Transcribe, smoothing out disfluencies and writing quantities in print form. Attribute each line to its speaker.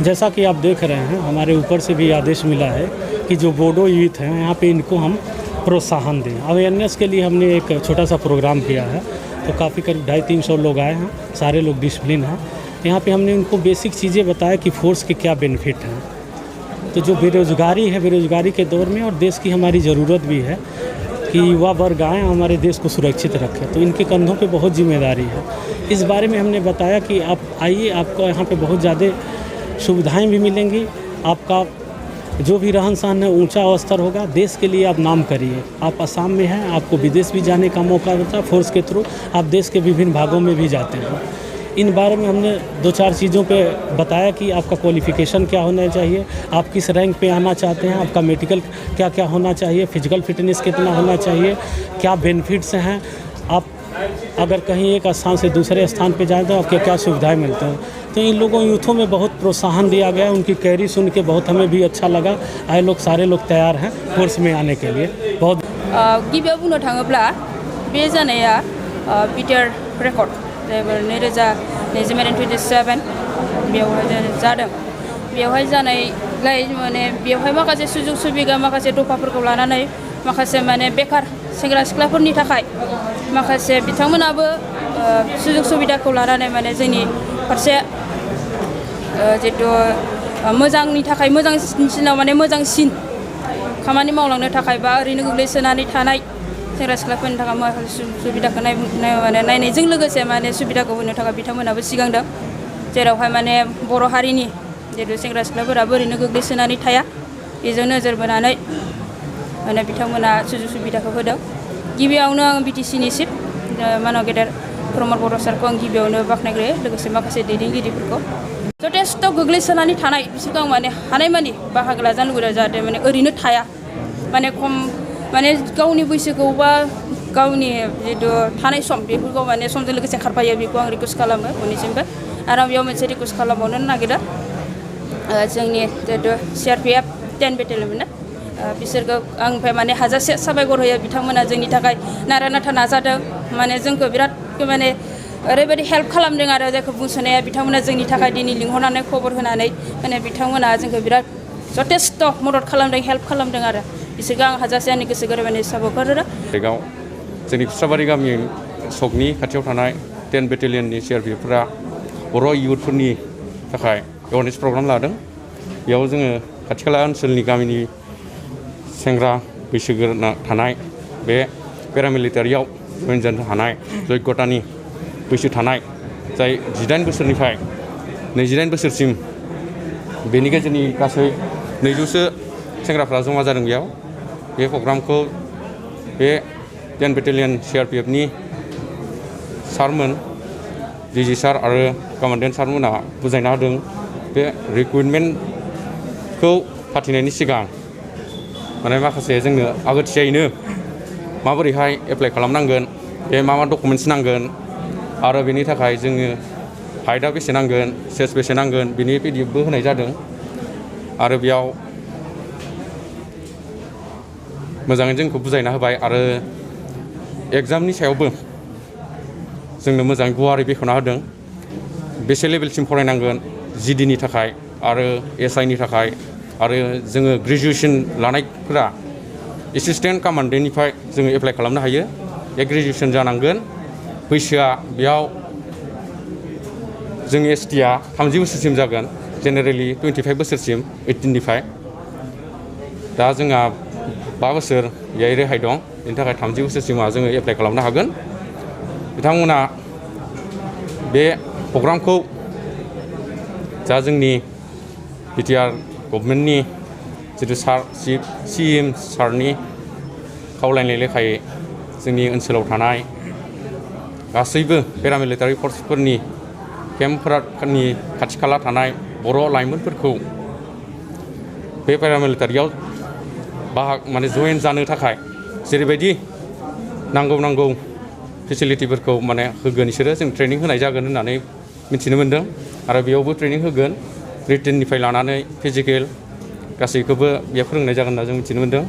Speaker 1: जैसा कि आप देख रहे हैं, हमारे ऊपर से भी आदेश मिला है कि जो बोडो यूथ हैं यहाँ पे इनको हम प्रोत्साहन दें। अवेयरनेस के लिए हमने एक छोटा सा प्रोग्राम किया है, तो काफ़ी करीब 250-300 लोग आए हैं, सारे लोग डिसिप्लिन हैं। यहाँ पे हमने उनको बेसिक चीज़ें बताया कि फोर्स के क्या बेनिफिट हैं। तो जो बेरोज़गारी है, बेरोज़गारी के दौर में और देश की हमारी ज़रूरत भी है कि युवा वर्ग आएँ हमारे देश को सुरक्षित रखें, तो इनके कंधों पे बहुत जिम्मेदारी है। इस बारे में हमने बताया कि आप आइए, आपको यहाँ पे बहुत ज़्यादा सुविधाएं भी मिलेंगी, आपका जो भी रहन सहन है ऊंचा स्तर होगा, देश के लिए आप नाम करिए। आप असम में हैं, आपको विदेश भी जाने का मौका मिलता है, फोर्स के थ्रू आप देश के विभिन्न भागों में भी जाते हैं। इन बारे में हमने 2-4 चीज़ों पे बताया कि आपका क्वालिफ़िकेशन क्या होना चाहिए, आप किस रैंक पे आना चाहते हैं, आपका मेडिकल क्या क्या होना चाहिए, फिजिकल फिटनेस कितना होना चाहिए, क्या बेनिफिट्स हैं, आप अगर कहीं एक स्थान से दूसरे स्थान पे जाए तो आपके क्या सुविधाएं मिलते हैं। तो इन लोगों यूथों में बहुत प्रोत्साहन दिया गया, उनकी कैरी सुन के बहुत हमें भी अच्छा लगा। आए लोग सारे लोग तैयार हैं फोर्स में आने के लिए। बहुत
Speaker 2: गिबियाव बुंनो थाङोब्ला बे जानाया बिटिआर रेकर्ड 2027 बेवहाय जादों। बेवहाय जानायलाय माने बेवहाय माखासे सुजुग सुबिदा माखासे दफाफोरखौ लानानै माखासे माने बेकार सेंग्रा सिख्लाफोरनि थाखाय माखासे बिथांमोनाबो सुजुग सुबिदाखौ लानानै माने जोंनि फारसे जितु मोजांनि थाखाय मोजांसिनाव माने मोजांसिन खामानि मावलांनो थाखाय बा ओरैनो गोग्लैसोनानै थानाय सेंग्रा सिख्लाफोरनि थाखाय माखासे सुबिदाखौ नायनायजों लोगोसे माने सुबिदाखौ होनो थाखाय बिथांमोनाबो सिगांदों, जेरावहाय माने बर' हारिनि जितु सेंग्रा सिख्लाफोराबो ओरैनो गोग्लैसोनानै थाया, बेजों नोजोर बोनानै माने बिथांमोना सुजुग सुबिदाखौ होदों। गिबियावनो आं बिटिसिनि चिफ मानव गेदेर प्रमद बर' सारखौ आं गिबियावनो बाख्नायग्रोयो, लोगोसे माखासे दैदेनगिरिफोरखौ। जथेस्थ' गोग्लैसोनानै थानाय बिसोरखौ आं माने हानायमानि बाहागो लाजानो लुगैदों, जाहाथे माने ओरैनो थाया, माने खम माने गावनि बैसोखौ बा गावनि जितु थानाय सम बेफोरखौ माने समजों लोगोसे खारफायो, बेखौ आं रिकुवेस्ट खालामो बयनिसिमबो। आरो आं बेयाव मोनसे रिकुवेस्ट खालामबावनो नागिरदों जोंनि जितु CRPF 10 बेटेलियन बिसोरखौ आं ओमफ्राय माने हाजासे साबायखर होयो। बिथांमोना जोंनि थाखाय नारा नाथा नाजादों, माने जोंखौ बिराद माने ओरैबायदि हेल्प खालामदों आरो जायखौ बुंसोनाया बिथांमोना जोंनि थाखाय दिनै लिंहरनानै खबर होनानै माने बिथांमोना जोंखौ बिराद जथेस्थ' मदद खालामदों, हेल्प खालामदों आरो बिसोरखौ आं हाजासे आंनि गोसो गोरबोनिफ्राय साबायखर होयो।
Speaker 3: जोंनि खुस्राबारि गामि सकनि खाथियाव थानाय 10 बेटेलियननि CRPFफोरा बर' इयुथफोरनि थाखाय एवारनेस प्रग्राम लादों। बेयाव जोङो खाथि खाला ओनसोलनि गामिनि सेंग्रा बैसोगोरा थानाय बे पेरामिलिटारियाव जइन जानो हानाय जग्यतानि बैसो थानाय जाय 18 बोसोरनिफ्राय 29 बोसोरसिम बेनि गेजेरनि गासै 200सो सेंग्राफ्रा जमा जादों। बेयाव बे प्रग्रामखौ बे 10 बेटेलियन CRPFनि सारमोन DG सार आरो कमान्डेन्ट सारमोना बुजायना होदों। बे रिक्रुटमेन्टखौ फाथिनायनि सिगां माने माखासे जोंनो आगोथियायैनो माबोरैहाय एप्लाइ खालामनांगोन, बे मा डकुमेन्ट्स नांगोन आरो बेनि थाखाय जोङो हाइटआ बेसे नांगोन, सेस बेसे नांगोन, बेनि PDFबो होनाय जादों। आरो बेयाव मोजाङै जोंखौ बुजायना होबाय आरो एग्जामनि सायावबो जोंनो मोजाङै गुवारै बेखेवना होदों। बेसे लेभेलसिम फरायनांगोन GDनि थाखाय आरो SIनि थाखाय, आरो जोङो ग्रेजुएसन लानायफोरा एसिस्टेन्ट कमान्डेन्टनिफ्राय जोङो एप्लाइ खालामनो हायो। बे ग्रेजुएसन जानांगोन, बैसोआ बेयाव जोंनि STआ 30 बोसोरसिम जागोन, जेनेरेलि 25 बोसोरसिम 18निफ्राय। दा जोंहा 5 बोसोर बेहाय रेहाय दं, बेनि थाखाय 30 बोसोरसिमा जोङो एप्लाइ खालामनो हागोन। बिथांमोना बे प्रग्रामखौ जा जोंनि बिटिआर गभर्नमेन्टनि जितु सार चिफ CM सारनि खावलायनाय लेखायै जोंनि ओनसोलाव थानाय गासैबो पेरामिलिटारि फर्सफोरनि केम्पफोरनि खाथि खाला थानाय बर' लाइमोनफोरखौ बे पेरामिलिटारियाव माने जइन जानो थाखाय जेरैबायदि नांगौ फेसिलिटिफोरखौ माने होगोन, बिसोरो जों ट्रेनिं होनाय जागोन होननानै मिथिनो मोन्दों। आरो बेयावबो ट्रेनिं होगोन, रिटेननिफ्राय लानानै फिजिकेल गासैखौबो बेयाव फोरोंनाय जागोन होनना जों मिथिनो मोन्दों।